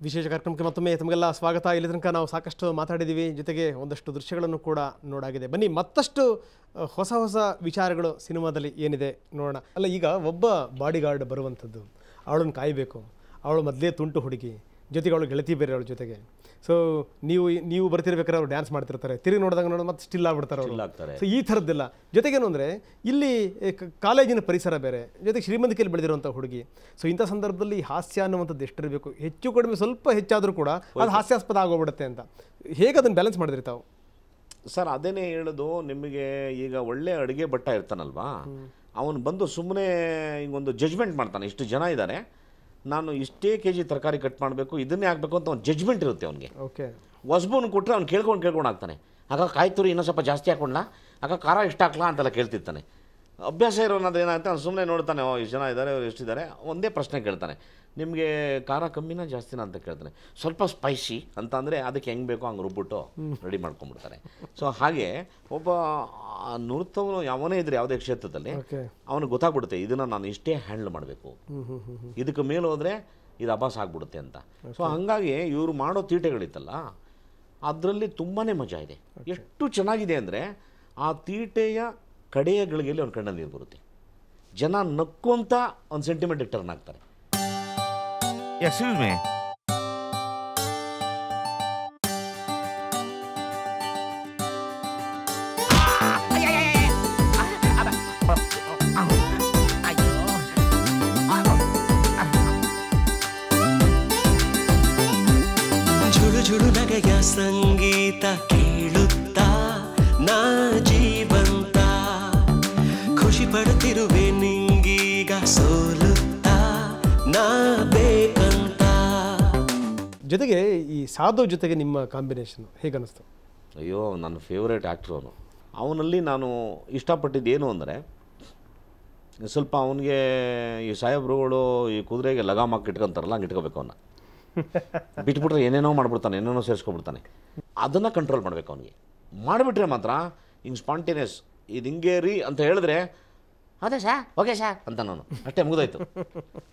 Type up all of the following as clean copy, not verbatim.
ವಿಶೇಷ ಕಾರ್ಯಕ್ರಮಕ್ಕೆ ಮತ್ತೊಮ್ಮೆ ತಮಗೆಲ್ಲ ಸ್ವಾಗತ. ಇಲ್ಲಿ ತನಕ ನಾವು ಸಾಕಷ್ಟು ಮಾತಾಡಿದ್ದೀವಿ, ಜೊತೆಗೆ ಒಂದಷ್ಟು ದೃಶ್ಯಗಳನ್ನು ಕೂಡ ನೋಡಾಗಿದೆ. ಬನ್ನಿ ಮತ್ತಷ್ಟು ಹೊಸ ಹೊಸ ವಿಚಾರಗಳು ಸಿನಿಮಾದಲ್ಲಿ ಏನಿದೆ ನೋಡೋಣ. ಅಲ್ಲ, ಈಗ ಒಬ್ಬ ಬಾಡಿಗಾರ್ಡ್ ಬರುವಂಥದ್ದು, ಅವಳನ್ನು ಕಾಯಬೇಕು, ಅವಳು ಮೊದಲೇ ತುಂಟು ಹುಡುಗಿ, ಜೊತೆಗೆ ಅವಳು ಗೆಳತಿ ಬೇರೆ ಅವಳ ಜೊತೆಗೆ. ಸೊ ನೀವು ಬರ್ತಿರ್ಬೇಕಾದ್ರೆ ಅವ್ರು ಡ್ಯಾನ್ಸ್ ಮಾಡ್ತಿರ್ತಾರೆ, ತಿರುಗಿ ನೋಡಿದಾಗ ಮತ್ತೆ ಸ್ಟಿಲ್ ಆಗ್ಬಿಡ್ತಾರೆ ಅವರು. ಸೊ ಈ ಥರದ್ದೆಲ್ಲ ಜೊತೆಗೇನು ಅಂದರೆ ಇಲ್ಲಿ ಕಾಲೇಜಿನ ಪರಿಸರ ಬೇರೆ, ಜೊತೆಗೆ ಶ್ರೀಮಂತಿಕೆಯಲ್ಲಿ ಬೆಳೆದಿರುವಂಥ ಹುಡುಗಿ. ಸೊ ಇಂಥ ಸಂದರ್ಭದಲ್ಲಿ ಹಾಸ್ಯ ಅನ್ನುವಂಥದ್ದು ಎಷ್ಟಿರಬೇಕು, ಹೆಚ್ಚು ಕಡಿಮೆ ಸ್ವಲ್ಪ ಹೆಚ್ಚಾದರೂ ಕೂಡ ಅದು ಹಾಸ್ಯಾಸ್ಪದ ಆಗೋಗ್ಬಿಡುತ್ತೆ ಅಂತ. ಹೇಗೆ ಅದನ್ನು ಬ್ಯಾಲೆನ್ಸ್ ಮಾಡಿದ್ರಿ ತಾವು? ಸರ್ ಅದೇನೇ ಹೇಳೋದು, ನಿಮಗೆ ಈಗ ಒಳ್ಳೆ ಅಡುಗೆ ಭಟ್ಟ ಇರ್ತಾನಲ್ವಾ, ಅವನು ಬಂದು ಸುಮ್ಮನೆ ಹಿಂಗೊಂದು ಜಜ್ಮೆಂಟ್ ಮಾಡ್ತಾನೆ. ಇಷ್ಟು ಜನ ಇದ್ದಾರೆ, ನಾನು ಇಷ್ಟೇ ಕೆಜಿ ತರಕಾರಿ ಕಟ್ ಮಾಡಬೇಕು, ಇದನ್ನೇ ಆಗಬೇಕು ಅಂತ ಒಂದು ಜಜ್ಮೆಂಟ್ ಇರುತ್ತೆ ಅವನಿಗೆ. ಓಕೆ, ಹೊಸಬನ್ನು ಕೊಟ್ಟರೆ ಅವ್ನು ಕೇಳ್ಕೊಂಡು ಆಗ್ತಾನೆ. ಆಗ ಕಾಯಿ ತುರಿ ಇನ್ನೂ ಸ್ವಲ್ಪ ಜಾಸ್ತಿ ಹಾಕೊಂಡ್ಲಾ, ಆಗ ಖಾರ ಇಷ್ಟ ಹಾಕ್ಲಾ ಅಂತೆಲ್ಲ ಕೇಳ್ತಿರ್ತಾನೆ. ಅಭ್ಯಾಸ ಇರೋನಾದ್ರೆ ಏನಾಗುತ್ತೆ, ಅವ್ನು ಸುಮ್ಮನೆ ನೋಡ್ತಾನೆ, ಇಷ್ಟು ಜನ ಇದ್ದಾರೆ, ಅವ್ರು ಎಷ್ಟಿದ್ದಾರೆ, ಒಂದೇ ಪ್ರಶ್ನೆ ಕೇಳ್ತಾನೆ, ನಿಮಗೆ ಖಾರ ಕಮ್ಮಿನಾ ಜಾಸ್ತಿನಾ ಅಂತ ಕೇಳ್ತಾನೆ. ಸ್ವಲ್ಪ ಸ್ಪೈಸಿ ಅಂತ ಅಂದರೆ ಅದಕ್ಕೆ ಹೆಂಗೆ ಬೇಕೋ ಹಂಗೆ ರುಬ್ಬಿಟ್ಟು ರೆಡಿ ಮಾಡ್ಕೊಂಡ್ಬಿಡ್ತಾರೆ. ಸೊ ಹಾಗೆ ಒಬ್ಬ ನುರಿತವನು ಯಾವನೇ ಇದ್ರೆ ಯಾವುದೇ ಕ್ಷೇತ್ರದಲ್ಲಿ ಅವನಿಗೆ ಗೊತ್ತಾಗ್ಬಿಡುತ್ತೆ, ಇದನ್ನು ನಾನು ಇಷ್ಟೇ ಹ್ಯಾಂಡಲ್ ಮಾಡಬೇಕು, ಇದಕ್ಕೆ ಮೇಲೆ ಹೋದರೆ ಇದು ಅಭಾಸ ಆಗ್ಬಿಡುತ್ತೆ ಅಂತ. ಸೊ ಹಾಗಾಗಿ ಇವರು ಮಾಡೋ ತೀಟೆಗಳಿತ್ತಲ್ಲ, ಅದರಲ್ಲಿ ತುಂಬಾ ಮಜಾ ಇದೆ. ಎಷ್ಟು ಚೆನ್ನಾಗಿದೆ ಅಂದರೆ ಆ ತೀಟೆಯ ಕಡೆಯ ಗಳಿಗೆಯಲ್ಲಿ ಅವ್ನ ಕಣ್ಣಲ್ಲಿ ನೀರು ಬರುತ್ತೆ. ಜನ ನಕ್ಕೊಂತ ಒಂದು ಸೆಂಟಿಮೆಂಟ್ ಟರ್ನ್ ಆಗ್ತಾರೆ. Excuse me. ಜುಳು ಜುಳು ನಗೆಯ ಸಂಗೀತ ಕೇಳುತ್ತಾ ನಾ ಜೀವಂತ, ಖುಷಿ ಪಡುತ್ತಿರುವೆ ನಿಂಗೀಗ ಸೋಲುತ್ತಾ ನಾ ಬೇಕಂತ. ಜೊತೆಗೆ ಈ ಸಾಧು ಜೊತೆಗೆ ನಿಮ್ಮ ಕಾಂಬಿನೇಷನ್ ಹೇಗೆ ಅನ್ನಿಸ್ತು? ಅಯ್ಯೋ, ನನ್ನ ಫೇವ್ರೇಟ್ ಆ್ಯಕ್ಟ್ರು ಅವನು. ಅವನಲ್ಲಿ ನಾನು ಇಷ್ಟಪಟ್ಟಿದ್ದೇನು ಅಂದರೆ, ಸ್ವಲ್ಪ ಅವನಿಗೆ ಈ ಸಾಹೇಬ್ರುಗಳು ಈ ಕುದುರೆಗೆ ಲಗಾಮ್ ಹಾಕಿ ಇಟ್ಕೊತಾರಲ್ಲ, ಹಂಗೆ ಇಟ್ಕೋಬೇಕು ಅವನ್ನ. ಬಿಟ್ಬಿಟ್ರೆ ಏನೇನೋ ಮಾಡ್ಬಿಡ್ತಾನೆ, ಏನೇನೋ ಸೇರಿಸ್ಕೊಬಿಡ್ತಾನೆ. ಅದನ್ನು ಕಂಟ್ರೋಲ್ ಮಾಡಬೇಕು ಅವನಿಗೆ. ಮಾಡಿಬಿಟ್ರೆ ಮಾತ್ರ ಹಿಂಗೆ ಸ್ಪಾಂಟೇನಿಯಸ್, ಇದು ಹಿಂಗೆ ರೀ ಅಂತ ಹೇಳಿದ್ರೆ ಅದೇ ಸಾ ಓಕೆ ಸಾ ಅಂತ ನಾನು ಅಷ್ಟೇ ಮುಗಿದೋಯ್ತು,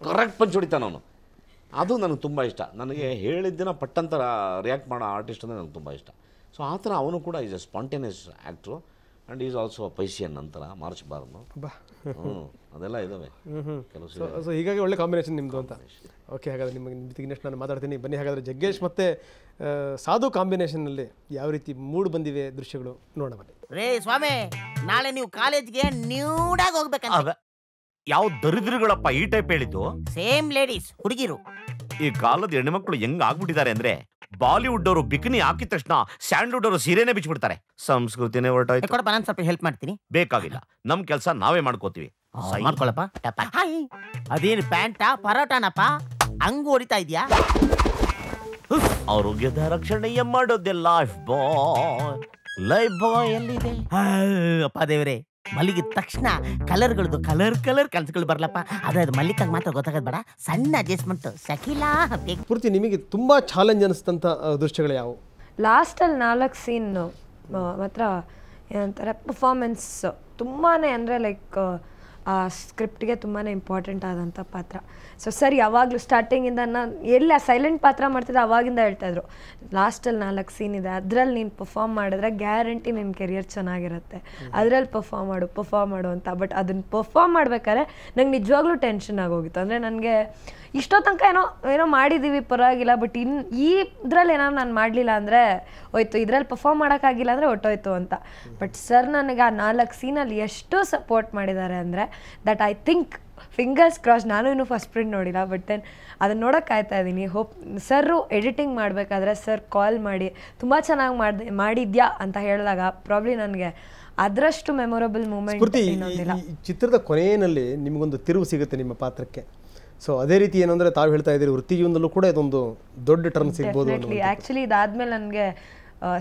ಕರೆಕ್ಟ್ ಪಂಚ್ ಹೊಡಿತಾನೆ ಅವನು. ಅದು ನನಗೆ ತುಂಬ ಇಷ್ಟ. ನನಗೆ ಹೇಳಿದ್ದನ್ನ ಪಟ್ಟಂತ ರಿಯಾಕ್ಟ್ ಮಾಡೋ ಆರ್ಟಿಸ್ಟ್ ಅಂದರೆ ನನಗೆ ತುಂಬ ಇಷ್ಟ. ಸೊ ಆ ಥರ ಅವನು ಕೂಡ is a spontaneous actor and is also Piscean ನಂತರ ಮಾರ್ಚ್ ಬಾರ್ನು. ಅದೆಲ್ಲ ಇದ್ದಾವೆ ಕೆಲವು. ಸೊ ಹೀಗಾಗಿ ಒಳ್ಳೆ ಕಾಂಬಿನೇಷನ್ ನಿಮ್ಮದು ಅಂತ. ಓಕೆ, ಹಾಗಾದರೆ ನಿಮಗೆ ಇನ್ನಷ್ಟು ನಾನು ಮಾತಾಡ್ತೀನಿ. ಬನ್ನಿ ಹಾಗಾದರೆ ಜಗ್ಗೇಶ್ ಮತ್ತು ಸಾಧು ಕಾಂಬಿನೇಷನ್ನಲ್ಲಿ ಯಾವ ರೀತಿ ಮೂಡ್ ಬಂದಿವೆ ದೃಶ್ಯಗಳು ನೋಡೋಣ ಬನ್ನಿ. ರೇ ಸ್ವಾಮಿ, ನಾಳೆ ನೀವು ಕಾಲೇಜ್ಗೆ ನ್ಯೂಡಾಗಿ ಹೋಗ್ಬೇಕಂತ. ಯಾವ ದರಿದ್ರಗಳಪ್ಪ ಈ ಟೈಪ್ ಹೇಳಿದ್ದು? ಸೇಮ್ ಲೇಡೀಸ್, ಹುಡುಗಿರು. ಈ ಕಾಲದ ಹೆಣ್ಮಕ್ಳು ಹೆಂಗ್ ಆಗ್ಬಿಟ್ಟಿದ್ದಾರೆ ಅಂದ್ರೆ, ಬಾಲಿವುಡ್ ಅವರು ಬಿಕಿನಿ ಹಾಕಿದ ತಕ್ಷಣ ಸ್ಯಾಂಡ್ಲ್ವುಡ್ ಅವರು ಸೀರೆನೇ ಬಿಚ್ಚಿಬಿಡ್ತಾರೆ. ಸಂಸ್ಕೃತಿನೇ ಹೊರಟಾಯ್ತು. ಕೊಡಪ್ಪ, ನಾನು ಸ್ವಲ್ಪ ಹೆಲ್ಪ್ ಮಾಡ್ತೀನಿ. ಬೇಕಾಗಿಲ್ಲ, ನಮ್ ಕೆಲಸ ನಾವೇ ಮಾಡ್ಕೋತೀವಿ. ಮಾಡ್ಕೊಳಪ್ಪ. ಅದೇನು ಪ್ಯಾಂಟಾ ಪರೋಟಾನಪ್ಪ ಹಂಗು ಹೊಡಿತಾ ಇದ್ಯಾ? ಆರೋಗ್ಯದ ರಕ್ಷಣೆಯ ಮಾಡೋದೆ ಲೈಫ್ ಬಾಯ್. ಲೈಫ್ ಬಾಯ್ ಎಲ್ಲಿದೆ? ಅಪ್ಪ ದೇವ್ರೆ, ಮಲ್ಲಿಗಿದ ತಕ್ಷಣ ಕಲರ್ಗಳದ್ದು ಕಲರ್ ಕನ್ಸುಗಳು ಬರ್ಲಪ್ಪ. ಅದು ಮಲ್ಲಿಕಾಗ ಮಾತ್ರ ಗೊತ್ತಾಗದ್ ಬೇಡ, ಸಣ್ಣ ಅಡ್ಜಸ್ಟ್ಮೆಂಟ್ ಶಕಿಲಾ. ಪೂರ್ತಿ ನಿಮಗೆ ತುಂಬ ಚಾಲೆಂಜ್ ಅನಿಸ್ತಂಥ ದೃಶ್ಯಗಳು ಯಾವುವು? ಲಾಸ್ಟಲ್ಲಿ 4 ಸೀನ್ ಮಾತ್ರ ಏನಂತಾರೆ, ಪರ್ಫಾರ್ಮೆನ್ಸ್ ತುಂಬಾ ಅಂದರೆ ಲೈಕ್ ಆ ಸ್ಕ್ರಿಪ್ಟ್ಗೆ ತುಂಬಾ ಇಂಪಾರ್ಟೆಂಟ್ ಆದಂಥ ಪಾತ್ರ. ಸೊ ಸರ್ ಯಾವಾಗಲೂ ಸ್ಟಾರ್ಟಿಂಗಿಂದ ನಾನು ಎಲ್ಲ ಸೈಲೆಂಟ್ ಪಾತ್ರ ಮಾಡ್ತಿದ್ದೆ, ಆವಾಗಿಂದ ಹೇಳ್ತಾಯಿದ್ರು ಲಾಸ್ಟಲ್ಲಿ 4 ಸೀನ್ ಇದೆ, ಅದರಲ್ಲಿ ನೀನು ಪರ್ಫಾರ್ಮ್ ಮಾಡಿದ್ರೆ ಗ್ಯಾರಂಟಿ ನಿನ್ನ ಕೆರಿಯರ್ ಚೆನ್ನಾಗಿರುತ್ತೆ, ಅದರಲ್ಲಿ ಪರ್ಫಾರ್ಮ್ ಮಾಡು ಅಂತ. ಬಟ್ ಅದನ್ನು ಪರ್ಫಾರ್ಮ್ ಮಾಡ್ಬೇಕಾದ್ರೆ ನಂಗೆ ನಿಜವಾಗ್ಲೂ ಟೆನ್ಷನ್ ಆಗೋಗಿತ್ತು. ಅಂದರೆ ನನಗೆ ಇಷ್ಟೋ ತನಕ ಏನೋ ಮಾಡಿದ್ದೀವಿ ಪರವಾಗಿಲ್ಲ, ಬಟ್ ಈ ಇದ್ರಲ್ಲಿ ಏನಾದ್ರು ನಾನು ಮಾಡಲಿಲ್ಲ ಅಂದರೆ ಹೋಯ್ತು, ಇದರಲ್ಲಿ ಪರ್ಫಾರ್ಮ್ ಮಾಡೋಕ್ಕಾಗಿಲ್ಲ ಅಂದರೆ ಹೊಟ್ಟೋಯ್ತು ಅಂತ. ಬಟ್ ಸರ್ ನನಗೆ ಆ 4 ಸೀನಲ್ಲಿ ಎಷ್ಟು ಸಪೋರ್ಟ್ ಮಾಡಿದ್ದಾರೆ ಅಂದರೆ that I think fingers cross. ನಾನು ಇನ್ನೂ ಫಸ್ಟ್ ಪ್ರಿಂಟ್ ನೋಡಿಲ್ಲ, ಬಟ್ ದೆನ್ ಅದನ್ನು ನೋಡೋಕೆ ಕಾಯ್ತಾ ಇದ್ದೀನಿ. ಹೋಪ್ ಸರ್ರು ಎಡಿಟಿಂಗ್ ಮಾಡಬೇಕಾದ್ರೆ ಸರ್ ಕಾಲ್ ಮಾಡಿ ತುಂಬ ಚೆನ್ನಾಗಿ ಮಾಡಿದ್ಯಾ ಅಂತ ಹೇಳಿದಾಗ ಪ್ರಾಬ್ಲಿ ನನಗೆ ಅದರಷ್ಟು ಮೆಮೊರಬಲ್ ಮೂಮೆಂಟ್ ಇನ್ನೊಂದಿಲ್ಲ. ಈ ಚಿತ್ರದ ಕೊನೆಯಲ್ಲಿ ನಿಮಗೊಂದು ತಿರುವು ಸಿಗುತ್ತೆ ನಿಮ್ಮ ಪಾತ್ರಕ್ಕೆ. ಸೊ ಅದೇ ರೀತಿ ಏನಂದರೆ ತಾವು ಹೇಳ್ತಾ ಇದ್ದೀರಿ, ವೃತ್ತಿ ಜೀವನದಲ್ಲೂ ಕೂಡ ಇದೊಂದು ದೊಡ್ಡ ಟರ್ನ್ ಸಿಗ್ಬೋದು. ಆ್ಯಕ್ಚುಲಿ ಇದಾದ್ಮೇಲೆ ನನಗೆ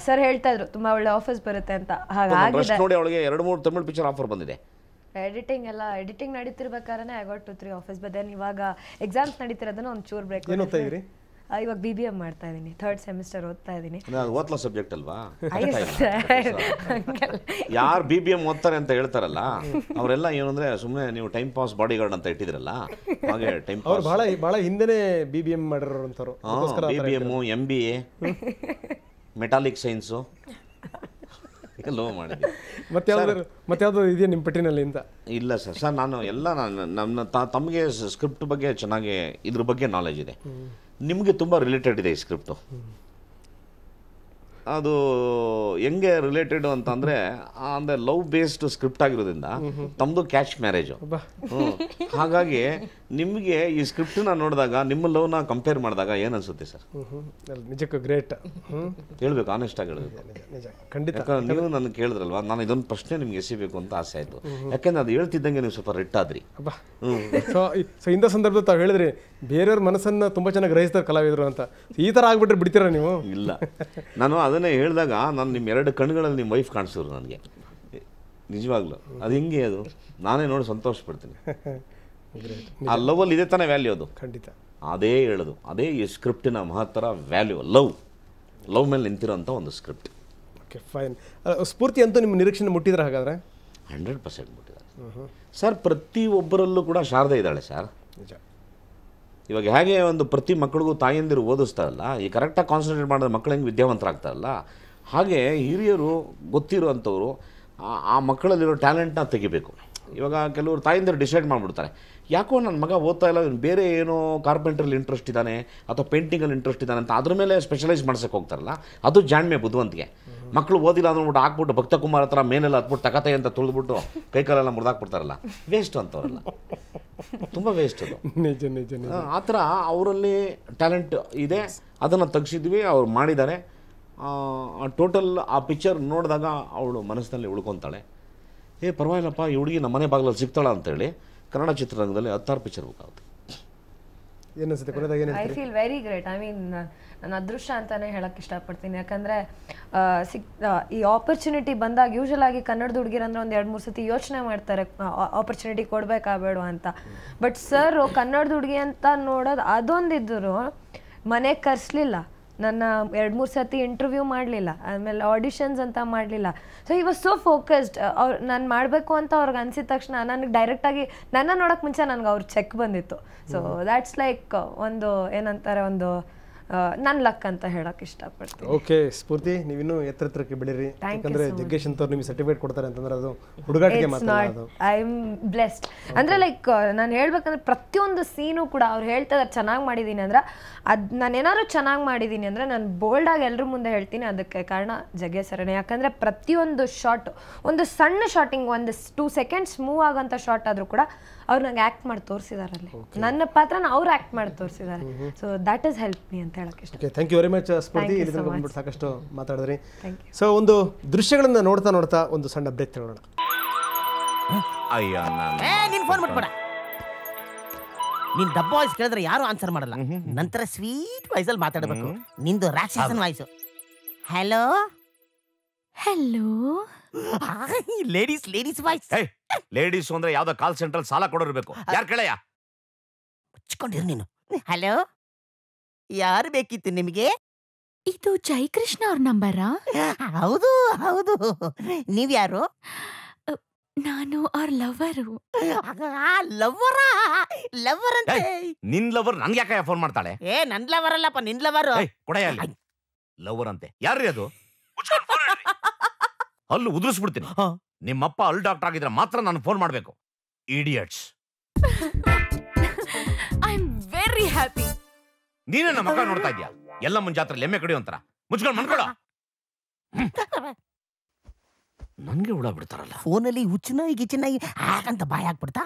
ಸರ್ ಹೇಳ್ತಾ ಇದ್ರು ತುಂಬ ಒಳ್ಳೆ ಆಫರ್ಸ್ ಬರುತ್ತೆ ಅಂತ. ಹಾಗಾಗಿ ನೋಡಿ, ಅವಳಿಗೆ 2-3 ತಮಿಳ್ ಪಿಕ್ಚರ್ ಆಫರ್ ಬಂದಿದೆ. ಎಡಿಟಿಂಗ್ ನಡೀತಿರ್ಬೇಕಾದ್ರೆ I got 2-3 offers. But then ಇವಾಗ ಎಕ್ಸಾಮ್ಸ್ ನಡೀತಿರೋದನ್ನ ಒಂದು ಚೂರು ಬ್ರೇಕ್. ಏನು ಓದ್ತಾ ಇದ್ದೀರಿ? ಇವಾಗ BBM ಮಾಡ್ತಾ ಇದ್ದೀನಿ, 3rd ಸೆಮಿಸ್ಟರ್ ಓದ್ತಾ ಇದ್ದೀನಿ. ಅದು ಓದ್ಲೋ ಸಬ್ಜೆಕ್ಟ್ ಅಲ್ವಾ? ಯಾರು BBM ಓದ್ತಾರೆ ಅಂತ ಹೇಳ್ತಾರಲ್ಲ ಅವರೆಲ್ಲ ಏನು ಅಂದರೆ ಸುಮ್ಮನೆ ನೀವು ಟೈಮ್ ಪಾಸ್ ಬಾಡಿ ಗಾರ್ಡ್ ಅಂತ ಇಟ್ಟಿದ್ರಲ್ಲ, ಹಾಗೆ ಟೈಮ್ ಅವ್ರು ಭಾಳ ಹಿಂದೆನೇ BBM ಮಾಡಿರೋಂಥವ್ರು. BBM, MBA, metallic science low ಮಾಡಿದ್ದೆ. ಮತ್ಯಾವುದು ಇದೆಯಾ ನಿಮ್ಮ ಪಟ್ಟಿನಲ್ಲಿ ಅಂತ? ಇಲ್ಲ ಸರ್ ನಾನು ಎಲ್ಲ ನನ್ನ ತಮಗೆ ಸ್ಕ್ರಿಪ್ಟ್ ಬಗ್ಗೆ ಚೆನ್ನಾಗಿ ಇದ್ರ ಬಗ್ಗೆ ನಾಲೆಜ್ ಇದೆ. ನಿಮಗೆ ತುಂಬ ರಿಲೇಟೆಡ್ ಇದೆ ಈ ಸ್ಕ್ರಿಪ್ಟು. ಅದು ಹೆಂಗೆ ರಿಲೇಟೆಡ್ ಅಂತಂದರೆ ಅಂದರೆ ಲವ್ ಬೇಸ್ಡ್ ಸ್ಕ್ರಿಪ್ಟ್ ಆಗಿರೋದ್ರಿಂದ ತಮ್ಮದು ಕ್ಯಾಚ್ ಮ್ಯಾರೇಜು. ಹಾಗಾಗಿ ನಿಮಗೆ ಈ ಸ್ಕ್ರಿಪ್ಟನ್ನ ನೋಡಿದಾಗ ನಿಮ್ಮ ಲವ್ನ ಕಂಪೇರ್ ಮಾಡಿದಾಗ ಏನು ಅನಿಸುತ್ತೆ ಸರ್? ನಿಜಕ್ಕೂ ಗ್ರೇಟ್. ಹೇಳ್ಬೇಕು, ಆನೆಸ್ಟ್ ಆಗಿ ಹೇಳ್ಬೇಕು. ಖಂಡಿತ. ಯಾಕಂದ್ರೆ ನೀವು ನನ್ನ ಕೇಳಿದ್ರಲ್ವಾ, ನಾನು ಇದೊಂದು ಪ್ರಶ್ನೆ ನಿಮ್ಗೆ ಎಸಿಬೇಕು ಅಂತ ಆಸೆ ಆಯಿತು. ಯಾಕೆಂದ್ರೆ ಅದು ಹೇಳ್ತಿದ್ದಂಗೆ ನೀವು ಸ್ವಲ್ಪ ರೆಟ್ಟಾದ್ರಿ. ಸೊ ಇಂಥ ಸಂದರ್ಭದಲ್ಲಿ ತಾವು ಹೇಳಿದ್ರಿ ಬೇರೆಯವ್ರ ಮನಸ್ಸನ್ನು ತುಂಬ ಚೆನ್ನಾಗಿ ಗ್ರಹಿಸ್ತಾರೆ ಕಲಾವಿದರು ಅಂತ. ಈ ಥರ ಆಗ್ಬಿಟ್ರೆ ಬಿಡ್ತೀರಾ ನೀವು? ಇಲ್ಲ, ನಾನು ಅದನ್ನೇ ಹೇಳಿದಾಗ ನಾನು ನಿಮ್ಮ 2 ಕಣ್ಣುಗಳಲ್ಲಿ ನಿಮ್ಮ ವೈಫ್ ಕಾಣಿಸಿದ್ರು ನನಗೆ. ನಿಜವಾಗ್ಲೂ ಅದು ಹೆಂಗೆ, ಅದು ನಾನೇ ನೋಡಿ ಸಂತೋಷ ಪಡ್ತೀನಿ. ಆ ಲವಲ್ಲಿ ಇದೆ ತಾನೇ ವ್ಯಾಲ್ಯೂ. ಅದು ಖಂಡಿತ ಅದೇ ಹೇಳೋದು, ಅದೇ ಈ ಸ್ಕ್ರಿಪ್ಟಿನ ಮಹತ್ತರ ವ್ಯಾಲ್ಯೂ. ಲವ್ ಮೇಲೆ ನಿಂತಿರೋ ಅಂಥ ಒಂದು ಸ್ಕ್ರಿಪ್ಟ್. Okay, fine. ಸ್ಫೂರ್ತಿ ಅಂತೂ ನಿಮ್ಮ ನಿರೀಕ್ಷಣೆ ಮುಟ್ಟಿದ್ರೆ ಹಾಗಾದರೆ? 100% ಮುಟ್ಟಿದ್ದಾರೆ ಸರ್. ಪ್ರತಿಯೊಬ್ಬರಲ್ಲೂ ಕೂಡ ಶಾರದೆ ಇದ್ದಾಳೆ ಸರ್. ನಿಜ. ಇವಾಗ ಹೇಗೆ ಒಂದು ಪ್ರತಿ ಮಕ್ಕಳಿಗೂ ತಾಯಂದಿರು ಓದಿಸ್ತಾರಲ್ಲ, ಈ ಕರೆಕ್ಟಾಗಿ ಕಾನ್ಸಂಟ್ರೇಟ್ ಮಾಡಿದ ಮಕ್ಕಳು ಹೆಂಗೆ ವಿದ್ಯಾವಂತರಾಗ್ತಾರಲ್ಲ, ಹಾಗೆ ಹಿರಿಯರು ಗೊತ್ತಿರೋ ಅಂಥವ್ರು ಆ ಮಕ್ಕಳಲ್ಲಿರೋ ಟ್ಯಾಲೆಂಟ್ನ ತೆಗಿಬೇಕು. ಇವಾಗ ಕೆಲವರು ತಾಯಂದಿರು ಡಿಸೈಡ್ ಮಾಡಿಬಿಡ್ತಾರೆ, ಯಾಕೋ ನನ್ನ ಮಗ ಓದ್ತಾ ಇಲ್ಲ, ಬೇರೆ ಏನೋ ಕಾರ್ಪೆಂಟ್ರಲ್ಲಿ ಇಂಟ್ರೆಸ್ಟ್ ಇದ್ದಾನೆ ಅಥವಾ ಪೇಂಟಿಂಗಲ್ಲಿ ಇಂಟ್ರೆಸ್ಟ್ ಇದ್ದಾನೆ ಅಂತ ಅದ್ರ ಮೇಲೆ ಸ್ಪೆಷಲೈಸ್ ಮಾಡ್ಸೋಕೆ ಹೋಗ್ತಾರಲ್ಲ, ಅದು ಜಾಣ್ಮೆ ಬುದ್ಧಿವಂತಿಗೆ. ಮಕ್ಕಳು ಓದಿಲ್ಲ ಅಂದ್ಬಿಟ್ಟು ಹಾಕ್ಬಿಟ್ಟು ಭಕ್ತ ಕುಮಾರ್ ಹತ್ರ ಮೇಲೆಲ್ಲ ಹತ್ಬಿಟ್ಟು ತಕತೆ ಅಂತ ತುಳಿದ್ಬಿಟ್ಟು ಕೈಕಾಲೆಲ್ಲ ಮುರಿದಾಕ್ಬಿಡ್ತಾರಲ್ಲ, ವೇಸ್ಟ್ ಅಂತವರಲ್ಲ, ತುಂಬ ವೇಸ್ಟ್ ಅದು. ನಿಜ ನಿಜ ನಿಜ. ಆ ಥರ ಅವರಲ್ಲಿ ಟ್ಯಾಲೆಂಟ್ ಇದೆ, ಅದನ್ನು ತೆಗ್ಸಿದ್ವಿ, ಅವ್ರು ಮಾಡಿದ್ದಾರೆ. ಟೋಟಲ್ ಆ ಪಿಕ್ಚರ್ ನೋಡಿದಾಗ ಅವಳು ಮನಸ್ಸಿನಲ್ಲಿ ಉಳ್ಕೊತಾಳೆ, ಪರವಾಗಿಲ್ಲಪ್ಪ ಈ ಹುಡುಗಿ ನಮ್ಮ ಮನೆ ಬಾಗಿಲಲ್ಲಿ ಸಿಗ್ತಾಳ ಅಂತೇಳಿ ಕನ್ನಡ ಚಿತ್ರರಂಗದಲ್ಲಿ 16 ಪಿಕ್ಚರ್ ಬೇಕಾಗುತ್ತೆ. I feel very great. I mean ನನ್ನ ಅದೃಷ್ಟ ಅಂತಾನೆ ಹೇಳಕ್ ಇಷ್ಟಪಡ್ತೀನಿ. ಯಾಕಂದ್ರೆ ಈ ಆಪರ್ಚುನಿಟಿ ಬಂದಾಗ ಯೂಶಲ್ ಆಗಿ ಕನ್ನಡದ ಹುಡುಗಿರಂದ್ರೆ ಒಂದು 2-3 ಸತಿ ಯೋಚನೆ ಮಾಡ್ತಾರೆ ಆಪರ್ಚುನಿಟಿ ಕೊಡ್ಬೇಕಾ ಬೇಡ ಅಂತ. ಬಟ್ ಸರ್ ಕನ್ನಡದ ಹುಡುಗಿ ಅಂತ ನೋಡೋದು ಅದೊಂದಿದ್ರು ಮನೆಗೆ ಕರ್ಸ್ಲಿಲ್ಲ, ನನ್ನ 2-3 ಸತಿ ಇಂಟರ್ವ್ಯೂ ಮಾಡಲಿಲ್ಲ, ಆಮೇಲೆ ಆಡಿಷನ್ಸ್ ಅಂತ ಮಾಡಲಿಲ್ಲ. ಸೊ ಈ ವಾಸ್ ಸೋ ಫೋಕಸ್ಡ್. ಅವ್ರು ನಾನು ಮಾಡಬೇಕು ಅಂತ ಅವ್ರಿಗೆ ಅನಿಸಿದ ತಕ್ಷಣ ನನಗೆ ಡೈರೆಕ್ಟಾಗಿ ನನ್ನ ನೋಡೋಕೆ ಮುಂಚೆ ನನಗೆ ಅವ್ರ ಚೆಕ್ ಬಂದಿತ್ತು. ಸೊ ದ್ಯಾಟ್ಸ್ ಲೈಕ್ ಒಂದು ಏನಂತಾರೆ, ಒಂದು ನನ್ನ ಲಕ್ ಅಂತ ಹೇಳಕ್ ಇಷ್ಟಪಡ್ತೀನಿ. ಓಕೆ ಸ್ಫೂರ್ತಿ, ನೀವಿನ್ನೂ ಎತ್ತರಕ್ಕೆ ಬೆಳೀರಿ. ಯಾಕಂದ್ರೆ ಜಗ್ಗೇಶ್ ಅಂತವ್ರು ನಿಮಗೆ ಸರ್ಟಿಫಿಕೇಟ್ ಕೊಡ್ತಾರೆ ಅಂತಂದ್ರೆ ಅದು ಹುಡುಗಾಟಿಗೆ ಮಾತ್ರ. I am blessed. ಅಂದರೆ ಲೈಕ್ ನಾನು ಹೇಳ್ಬೇಕಂದ್ರೆ ಪ್ರತಿಯೊಂದು ಸೀನು ಕೂಡ ಅವ್ರು ಹೇಳ್ತಾ ಇದ್ದಾರೆ ಚೆನ್ನಾಗಿ ಮಾಡಿದ್ದೀನಿ ಅಂದ್ರೆ ಅದು ನಾನು ಏನಾದ್ರು ಚೆನ್ನಾಗಿ ಮಾಡಿದ್ದೀನಿ ಅಂದರೆ ನಾನು ಬೋಲ್ಡಾಗಿ ಎಲ್ಲರ ಮುಂದೆ ಹೇಳ್ತೀನಿ. ಅದಕ್ಕೆ ಕಾರಣ ಜಗ್ಗೇಶ್ ಸರನೇ. ಯಾಕಂದರೆ ಪ್ರತಿಯೊಂದು ಶಾಟ್, ಒಂದು ಸಣ್ಣ ಶಾಟಿಂಗ್, ಒಂದು 2 ಸೆಕೆಂಡ್ಸ್ ಮೂವ್ ಆಗೋಂಥ ಶಾಟ್ ಆದರೂ ಕೂಡ ಅವ್ರು ನಂಗೆ ಆ್ಯಕ್ಟ್ ಮಾಡಿ ತೋರಿಸಿದಾರಲ್ಲಿ, ನನ್ನ ಪಾತ್ರನ ಅವ್ರು ಆ್ಯಕ್ಟ್ ಮಾಡಿ ತೋರಿಸಿದ್ದಾರೆ. So that is help me ಅಂತ ಹೇಳಕ್ಕೆ ಇಷ್ಟ. ಥ್ಯಾಂಕ್ ಯು ವೆರಿ ಮಚ್ ಸ್ಫೂರ್ತಿ, ಇಲ್ಲಿ ಬಂದ್ಬಿಟ್ಟು ಸಾಕಷ್ಟು ಮಾತಾಡಿದ್ರಿ. ಸೊ ಒಂದು ದೃಶ್ಯಗಳನ್ನ ನೋಡ್ತಾ ಒಂದು ಸಣ್ಣ ಬ್ರೇಕ್ ತಗೊಳ್ಳೋಣ. ಅಯ್ಯೋ ನೀನ್ ಫೋನ್ ಮಾಡ್ಬೇಡ. ನೀನ್ ಡಬ್ಬ ವಾಯ್ಸ್ ಕೇಳಿದ್ರೆ ಯಾರು ಆನ್ಸರ್ ಮಾಡಲ್ಲ. ನಂತರ ಸ್ವೀಟ್ ವಾಯ್ಸಲ್ಲಿ ಮಾತಾಡಬೇಕು. ನಿಂದು ರಾಕ್ಷಸನ್ voice. Hello hello, ladies voice. Ladies ಅಂದ್ರೆ ಯಾವ್ದೋ ಕಾಲ್ ಸೆಂಟ್ರಲ್ ಸಾಲ ಕೊಡೋರ್ಬೇಕು. ಯಾರು ಕೇಳಯ್ಯ? ಮುಚ್ಕೊಂಡಿರು ನೀನು. ಹಲೋ, ಯಾರು ಬೇಕಿತ್ತು ನಿಮಗೆ? ಇದು ಜಯಕೃಷ್ಣ ಅವ್ರ ನಂಬರಾ? ಹೌದು ಹೌದು. ನೀವ್ಯಾರು? ನಾನು ಅವ್ರ ಲವರು. ಲವರ್ ಅಂತ? ನಿನ್ ಲವರ್ ನನ್ಗೆ ಯಾಕೆ ಫೋನ್ ಮಾಡ್ತಾಳೆ? ನನ್ ಲವರ್ ಅಲ್ಲಪ್ಪ, ನಿನ್ ಲವರ್. ಕೊಡೆಯ ಲವರ್ ಅಂತೆ. ಯಾರ್ರೀ ಅದು? ಅಲ್ಲೂ ಉದುರಿಸ್ಬಿಡ್ತೀನಿ. ನಿಮ್ಮಪ್ಪ ಅಲ್ ಡಾಕ್ಟರ್ ಆಗಿದ್ರೆ ಮಾತ್ರ ನಾನು ಫೋನ್ ಮಾಡ್ಬೇಕು. Idiots. I am very happy. ನೀನೇ ನಮ್ಮ ಮಕ್ಕ ನೋಡ್ತಾ ಇದ್ಯಾ? ಎಲ್ಲ ಮುಂಜಾತ್ರೆ ಎಮ್ಮೆ ಕಡಿ ಒಂಥರ ಮುಚ್ಕೊಂಡು ಮನ್ಕೊಳ. ನನ್ಗೆ ಹುಳ ಬಿಡ್ತಾರಲ್ಲ ಫೋನಲ್ಲಿ. ಹುಚ್ಚನಾಗಿ ಗಿಚ್ಚನಾಗಿ ಹಾಕಂತ ಬಾಯ್ ಹಾಕ್ಬಿಡ್ತಾ.